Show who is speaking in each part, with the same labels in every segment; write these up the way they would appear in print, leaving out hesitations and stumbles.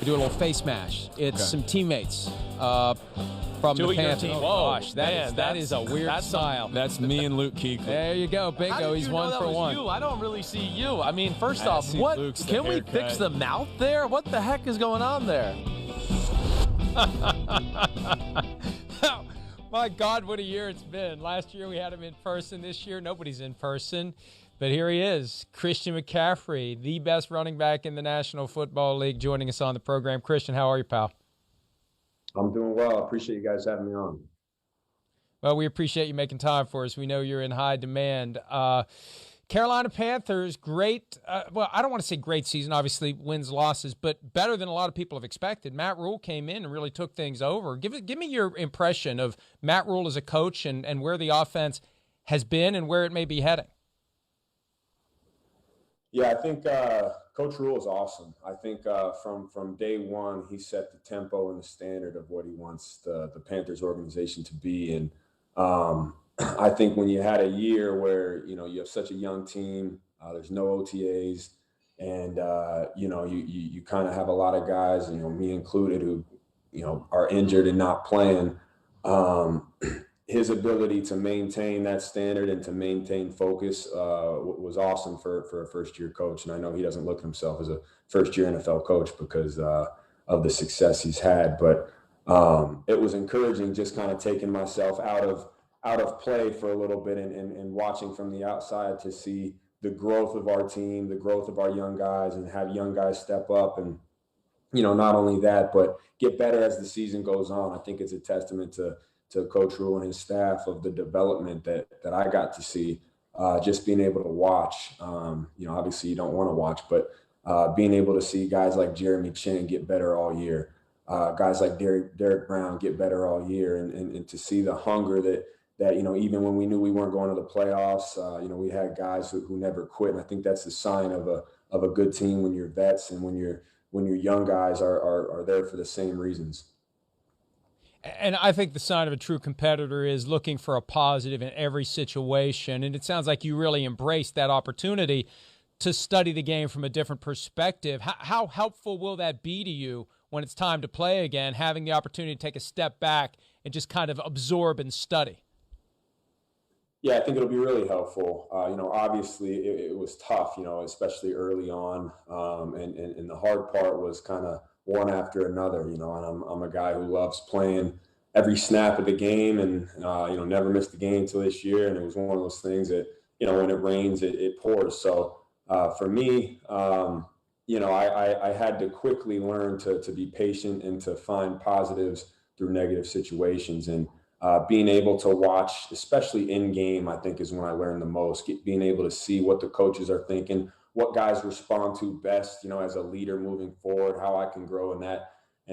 Speaker 1: do a little face mash. It's some teammates from the Panthers. Oh, gosh, that is a weird style.
Speaker 2: That's me and Luke Kuechly.
Speaker 1: There you go, bingo. He's 1 for 1.
Speaker 3: You? I don't really see you. I mean, first off, what
Speaker 2: Luke's
Speaker 3: can we fix the mouth there? What the heck is going on there?
Speaker 1: My God, what a year it's been. Last year we had him in person. This year nobody's in person. But here he is, Christian McCaffrey, the best running back in the National Football League, joining us on the program. Christian, how are you, pal?
Speaker 4: I'm doing well. I appreciate you guys having me on.
Speaker 1: Well, we appreciate you making time for us. We know you're in high demand. Carolina Panthers, great. Well, I don't want to say great season, obviously wins, losses, but better than a lot of people have expected. Matt Rhule came in and really took things over. Give me your impression of Matt Rhule as a coach and where the offense has been and where it may be heading.
Speaker 4: Yeah, I think Coach Rhule is awesome. I think from day one, he set the tempo and the standard of what he wants the Panthers organization to be. And I think when you had a year where, you have such a young team, there's no OTAs, and, you kind of have a lot of guys, me included, who, are injured and not playing. His ability to maintain that standard and to maintain focus was awesome for a first-year coach. And I know he doesn't look at himself as a first-year NFL coach because of the success he's had. But it was encouraging just kind of taking myself out of play for a little bit and watching from the outside to see the growth of our team, the growth of our young guys, and have young guys step up. And, not only that, but get better as the season goes on. I think it's a testament to Coach Rhule and his staff of the development that I got to see, just being able to watch. Obviously you don't want to watch, but being able to see guys like Jeremy Chin get better all year, guys like Derek Brown get better all year, and to see the hunger that even when we knew we weren't going to the playoffs, we had guys who never quit. And I think that's the sign of a good team when you're vets and when your young guys are there for the same reasons.
Speaker 1: And I think the sign of a true competitor is looking for a positive in every situation. And it sounds like you really embraced that opportunity to study the game from a different perspective. How helpful will that be to you when it's time to play again, having the opportunity to take a step back and just kind of absorb and study?
Speaker 4: Yeah, I think it'll be really helpful. Obviously it was tough, especially early on. And the hard part was kind of one after another, and I'm a guy who loves playing every snap of the game and, never missed the game until this year. And it was one of those things that, when it rains, it pours. So for me, I had to quickly learn to be patient and to find positives through negative situations. And being able to watch, especially in game, I think is when I learned the most, being able to see what the coaches are thinking, what guys respond to best, as a leader moving forward, how I can grow in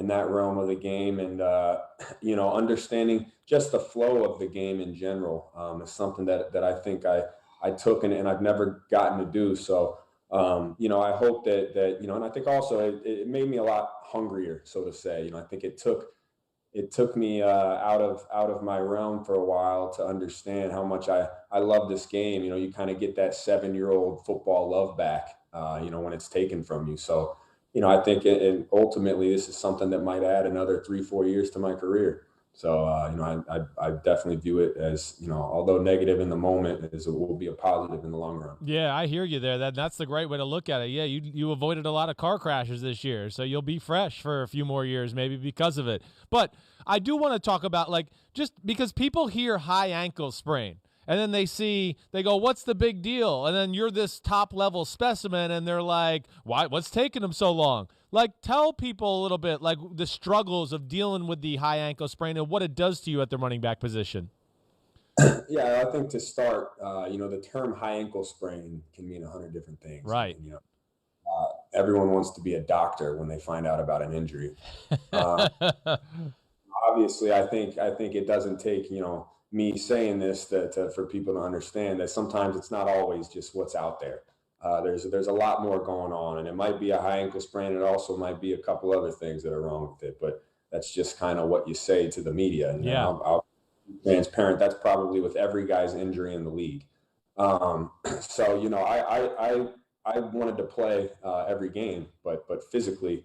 Speaker 4: that realm of the game. And, understanding just the flow of the game in general is something that I think I took and I've never gotten to do. So, I hope that and I think also it made me a lot hungrier, so to say. I think it took me out of my realm for a while to understand how much I love this game. You kind of get that 7-year-old football love back, when it's taken from you. So, I think ultimately this is something that might add another 3-4 years to my career. So, I definitely view it as, although negative in the moment, it will be a positive in the long run.
Speaker 3: Yeah, I hear you there. That's the great way to look at it. Yeah, you avoided a lot of car crashes this year, so you'll be fresh for a few more years maybe because of it. But I do want to talk about, just because people hear high ankle sprain, and then they go, what's the big deal? And then you're this top-level specimen, and they're like, what's taking them so long? Tell people a little bit, the struggles of dealing with the high ankle sprain and what it does to you at the running back position.
Speaker 4: Yeah, I think to start, the term high ankle sprain can mean 100 different things.
Speaker 3: Right.
Speaker 4: And, everyone wants to be a doctor when they find out about an injury. Obviously, I think it doesn't take, me saying this for people to understand that sometimes it's not always just what's out there. There's a lot more going on, and it might be a high ankle sprain. It also might be a couple other things that are wrong with it, but that's just kind of what you say to the media. And
Speaker 3: yeah,
Speaker 4: I'll be transparent. That's probably with every guy's injury in the league. So, I wanted to play every game, but physically,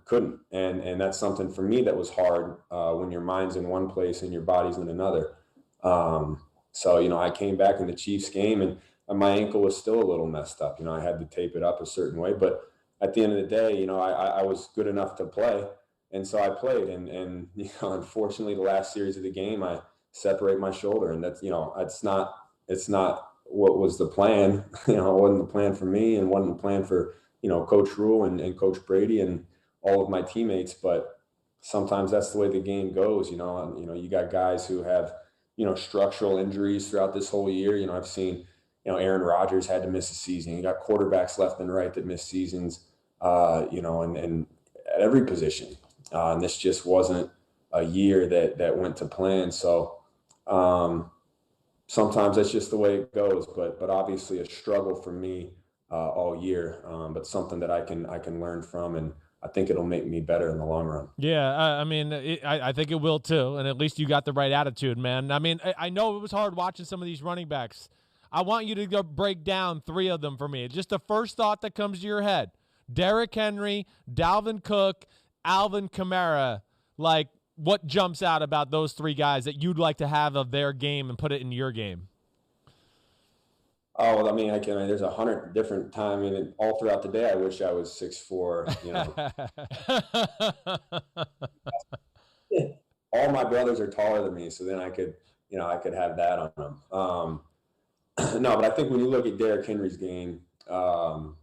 Speaker 4: couldn't. And that's something for me that was hard when your mind's in one place and your body's in another. So, I came back in the Chiefs game and my ankle was still a little messed up. I had to tape it up a certain way, but at the end of the day, I was good enough to play. And so I played and unfortunately the last series of the game, I separate my shoulder, and that's, it's not what was the plan. It wasn't the plan for me and wasn't the plan for, Coach Rhule and Coach Brady and all of my teammates. But sometimes that's the way the game goes. You got guys who have, structural injuries throughout this whole year. I've seen, Aaron Rodgers had to miss a season. You got quarterbacks left and right that miss seasons, and at every position. And this just wasn't a year that went to plan. So sometimes that's just the way it goes. But obviously a struggle for me all year. But something that I can learn from, and I think it'll make me better in the long run.
Speaker 3: Yeah, I think it will too, and at least you got the right attitude, man. I know it was hard watching some of these running backs. I want you to go break down 3 of them for me. Just the first thought that comes to your head. Derrick Henry, Dalvin Cook, Alvin Kamara. Like, what jumps out about those 3 guys that you'd like to have of their game and put it in your game?
Speaker 4: Oh, well, there's 100 different times. All throughout the day, I wish I was 6'4", All my brothers are taller than me, so then I could have that on them. No, but I think when you look at Derrick Henry's game, to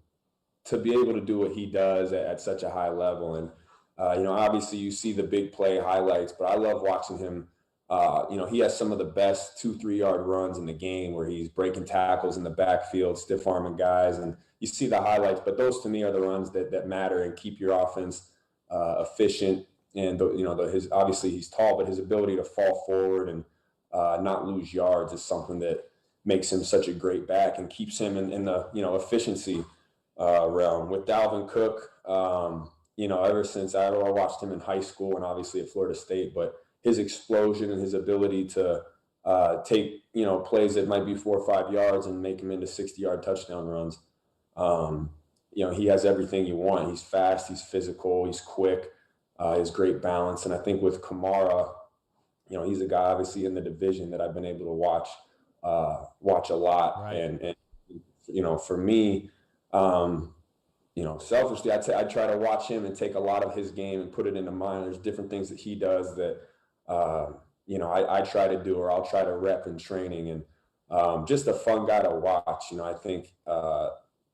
Speaker 4: be able to do what he does at such a high level, and obviously you see the big play highlights, but I love watching him. He has some of the best 2-3 yard runs in the game where he's breaking tackles in the backfield, stiff arming guys, and you see the highlights. But those to me are the runs that matter and keep your offense efficient. And obviously he's tall, but his ability to fall forward and not lose yards is something that makes him such a great back and keeps him in the efficiency realm. With Dalvin Cook, ever since I watched him in high school and obviously at Florida State, but his explosion and his ability to take, plays that might be 4 or 5 yards and make them into 60-yard touchdown runs. He has everything you want. He's fast, he's physical, he's quick, he has great balance. And I think with Kamara, he's a guy obviously in the division that I've been able to watch a lot.
Speaker 3: Right.
Speaker 4: And for me, selfishly, I try to watch him and take a lot of his game and put it into mine. There's different things that he does that, I try to do, or I'll try to rep in training, and just a fun guy to watch. I think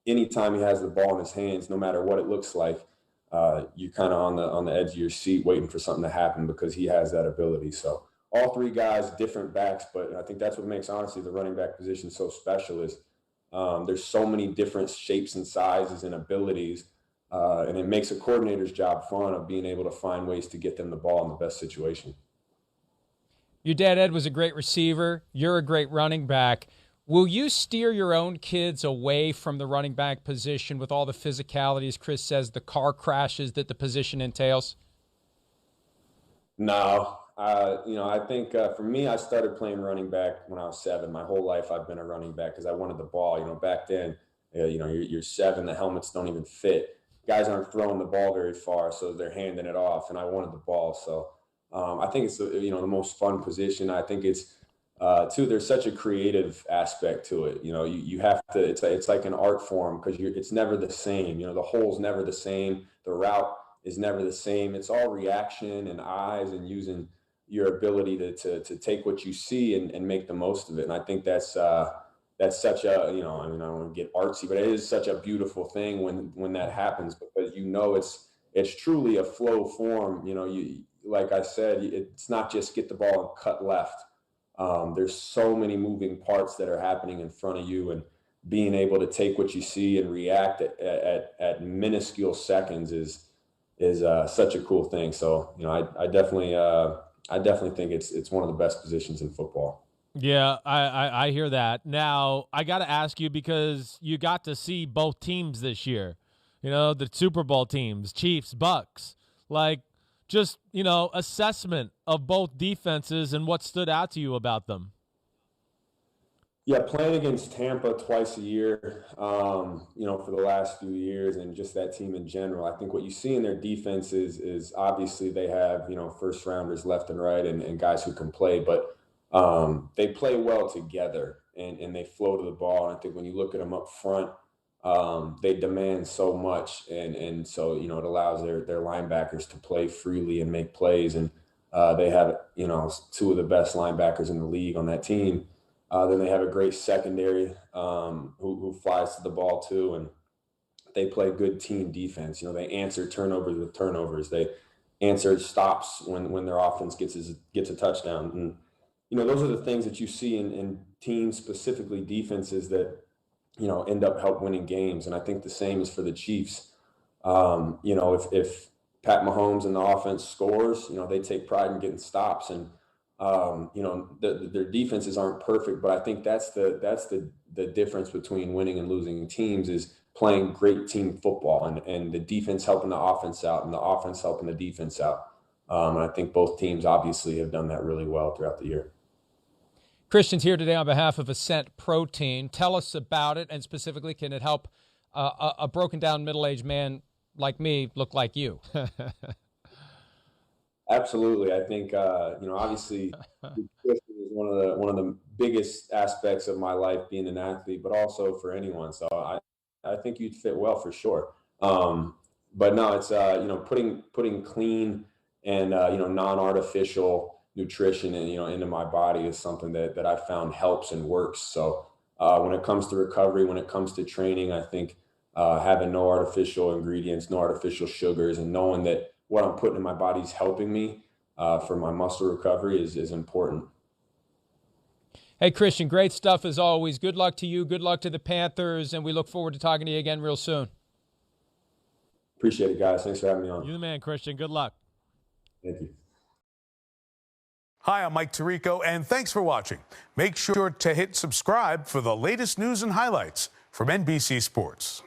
Speaker 4: anytime he has the ball in his hands, no matter what it looks like, you're kind of on the edge of your seat waiting for something to happen because he has that ability. So all 3 guys, different backs, but I think that's what makes, honestly, the running back position so special is there's so many different shapes and sizes and abilities, and it makes a coordinator's job fun of being able to find ways to get them the ball in the best situation.
Speaker 1: Your dad, Ed, was a great receiver. You're a great running back. Will you steer your own kids away from the running back position with all the physicality, as Chris says, the car crashes that the position entails?
Speaker 4: No. I think for me, I started playing running back when I was 7. My whole life I've been a running back because I wanted the ball. Back then, you're 7, the helmets don't even fit. Guys aren't throwing the ball very far, so they're handing it off, and I wanted the ball. So I think it's the most fun position. I think it's too. There's such a creative aspect to it. You have to. It's like an art form because it's never the same. The hole's never the same. The route is never the same. It's all reaction and eyes and using your ability to take what you see and make the most of it. And I think that's such a, I don't want to get artsy, but it is such a beautiful thing when that happens, because it's truly a flow form. Like I said, it's not just get the ball and cut left. There's so many moving parts that are happening in front of you, and being able to take what you see and react at minuscule seconds is such a cool thing. So, I definitely think it's one of the best positions in football.
Speaker 3: Yeah, I hear that. Now, I got to ask you, because you got to see both teams this year, the Super Bowl teams, Chiefs, Bucks, just, assessment of both defenses and what stood out to you about them.
Speaker 4: Yeah, playing against Tampa twice a year, for the last few years, and just that team in general. I think what you see in their defense is obviously they have, first rounders left and right and guys who can play, but they play well together and they flow to the ball. And I think when you look at them up front, they demand so much. And so, it allows their linebackers to play freely and make plays. And they have, two of the best linebackers in the league on that team. Then they have a great secondary who flies to the ball too, and they play good team defense. They answer turnovers with turnovers. They answer stops when their offense gets a touchdown. And those are the things that you see in teams, specifically defenses, that end up help winning games. And I think the same is for the Chiefs. If Pat Mahomes and the offense scores, they take pride in getting stops. And their defenses aren't perfect, but I think that's the difference between winning and losing teams is playing great team football and the defense helping the offense out and the offense helping the defense out. And I think both teams obviously have done that really well throughout the year.
Speaker 1: Christian's here today on behalf of Ascent Protein. Tell us about it, and specifically, can it help a broken down middle-aged man like me look like you?
Speaker 4: Absolutely. I think, obviously nutrition is one of the biggest aspects of my life, being an athlete, but also for anyone. So I think you'd fit well for sure. But no, it's, putting clean and, non-artificial nutrition and, into my body is something that I found helps and works. So when it comes to recovery, when it comes to training, I think having no artificial ingredients, no artificial sugars, and knowing that what I'm putting in my body is helping me for my muscle recovery is important.
Speaker 1: Hey, Christian, great stuff as always. Good luck to you. Good luck to the Panthers, and we look forward to talking to you again real soon.
Speaker 4: Appreciate it, guys. Thanks for having me on.
Speaker 3: You're the man, Christian. Good luck.
Speaker 4: Thank you.
Speaker 2: Hi, I'm Mike Tirico, and thanks for watching. Make sure to hit subscribe for the latest news and highlights from NBC Sports.